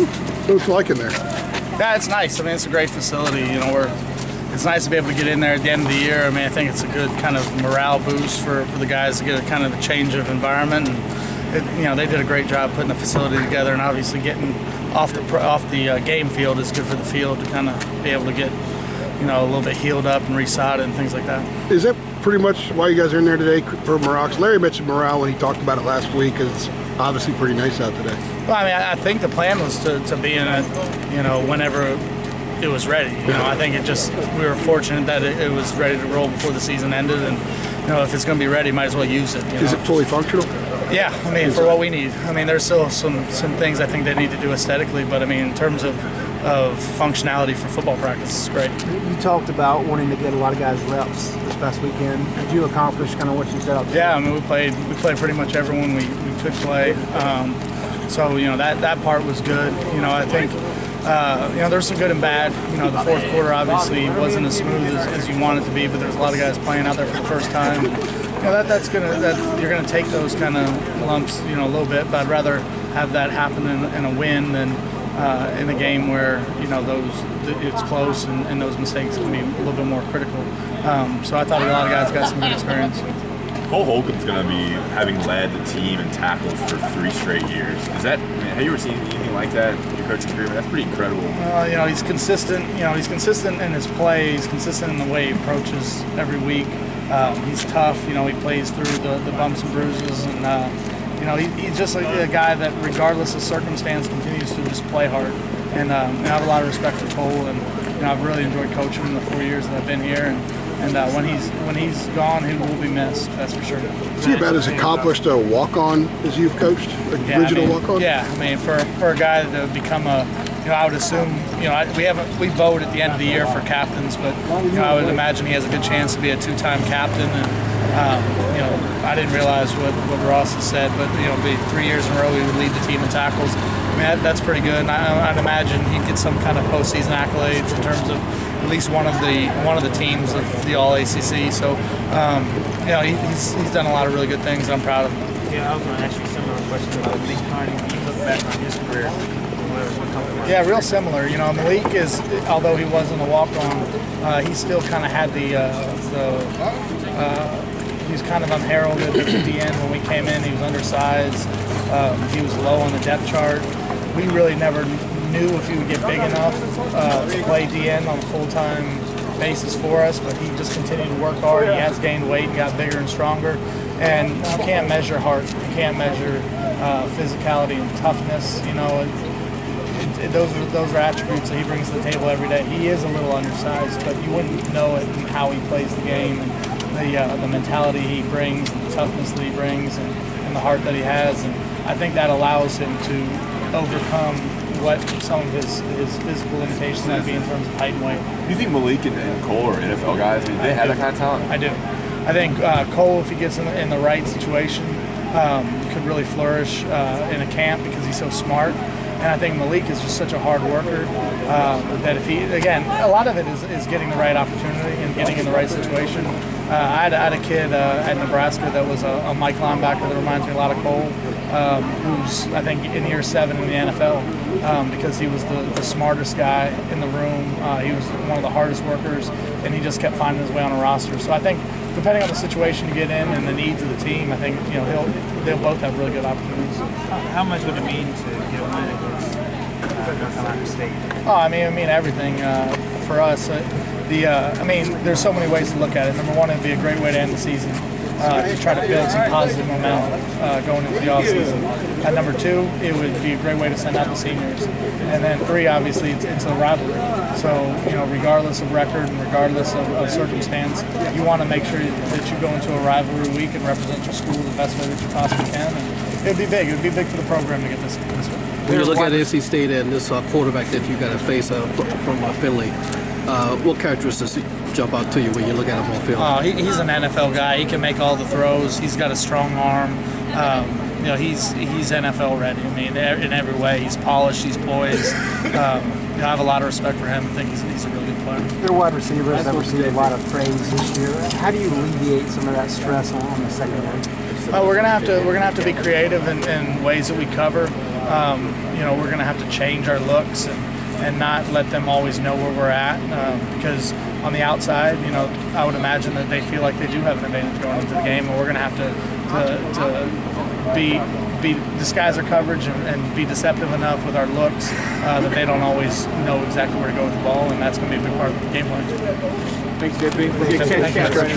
What's it like in there? Yeah, it's nice. I mean, it's a great facility. You know, it's nice to be able to get in there at the end of the year. I mean, I think it's a good kind of morale boost for the guys to get a kind of a change of environment. And they did a great job putting the facility together, and obviously getting off the game field is good for the field to kind of be able to get a little bit healed up and resodded and things like that. Is that pretty much why you guys are in there today for morale? Larry mentioned morale when he talked about it last week. It's obviously pretty nice out today. Well, I mean, I think the plan was to be in it, whenever it was ready. I think we were fortunate that it was ready to roll before the season ended, and if it's going to be ready, might as well use it. Is it fully functional? Yeah, I mean, for what we need. I mean, there's still some things I think they need to do aesthetically, but I mean, in terms of functionality for football practice, it's great. You talked about wanting to get a lot of guys reps this past weekend. Did you accomplish kind of what you set out to do? Yeah, I mean, we played pretty much everyone we could play. So that part was good. I think there's some good and bad. The fourth quarter obviously wasn't as smooth as you want it to be, but there's a lot of guys playing out there for the first time. You're gonna take those kind of lumps, a little bit. But I'd rather have that happen in a win than in a game where it's close and those mistakes can be a little bit more critical. So I thought a lot of guys got some good experience. Cole Holcomb's going to be having led the team in tackles for 3 straight years. Have you ever seen anything like that in your coaching career? That's pretty incredible. He's consistent. He's consistent in his play. He's consistent in the way he approaches every week. He's tough. He plays through the bumps and bruises, and he's just a guy that, regardless of circumstance, continues to just play hard. And I have a lot of respect for Cole, and I've really enjoyed coaching him the 4 years that I've been here. And when he's gone, he will be missed. That's for sure. Is he about as accomplished a walk-on as you've coached? Original walk-on? Yeah, I mean, for a guy to become I would assume, we vote at the end of the year for captains, but I would imagine he has a good chance to be a 2-time captain. And I didn't realize what Ross has said, but be 3 years in a row he would lead the team in tackles. I mean, that's pretty good. And I'd imagine he'd get some kind of postseason accolades in terms of at least one of the teams of the All ACC. So he's done a lot of really good things, and I'm proud of him. Yeah, I was going to ask you a similar question about Malik Carney. When you look back on his career, what comes to mind? Yeah, real similar. Malik is, although he wasn't a walk-on, he still kind of had he was kind of unheralded at the end when we came in. He was undersized. He was low on the depth chart. We really never knew if he would get big enough to play DN on a full-time basis for us, but he just continued to work hard. He has gained weight and got bigger and stronger. And you can't measure heart. You can't measure physicality and toughness. Those are attributes that he brings to the table every day. He is a little undersized, but you wouldn't know it in how he plays the game, and the mentality he brings, and the toughness that he brings, and the heart that he has. And I think that allows him to overcome what some of his physical limitations might be in terms of height and weight. Do you think Malik and Cole are NFL guys? I mean, they have that kind of talent? I do. I think Cole, if he gets in the right situation, could really flourish in a camp because he's so smart. And I think Malik is just such a hard worker that if he, again, a lot of it is getting the right opportunity and getting in the right situation. I had a kid at Nebraska that was a Mike linebacker that reminds me a lot of Cole, who's, I think, in year 7 in the NFL because he was the smartest guy in the room. He was one of the hardest workers, and he just kept finding his way on a roster. So I think, depending on the situation you get in and the needs of the team, I think they'll both have really good opportunities. How much would it mean to get a win against North Carolina State? Oh, I mean everything for us. There's so many ways to look at it. Number one, it'd be a great way to end the season, to try to build some positive momentum going into the offseason. And number 2, it would be a great way to send out the seniors. And then 3, obviously, it's a rivalry. So, regardless of record and regardless of circumstance, you want to make sure that you go into a rivalry week and represent your school the best way that you possibly can. And it would be big. It would be big for the program to get this one. When you look at NC State and this quarterback that you got to face from Finley, what characteristics jump out to you when you look at him on film? He's an NFL guy. He can make all the throws. He's got a strong arm. He's NFL ready. I mean, in every way, he's polished. He's poised. I have a lot of respect for him. I think he's a really good player. They're wide receivers that received a lot of praise this year. How do you alleviate some of that stress on the secondary? We're gonna have to be creative in ways that we cover. we're going to have to change our looks and not let them always know where we're at, because on the outside, I would imagine that they feel like they do have an advantage going into the game, and we're going to have to be disguise our coverage and be deceptive enough with our looks that they don't always know exactly where to go with the ball, and that's going to be a big part of the game plan. Thanks, JP. Thank you.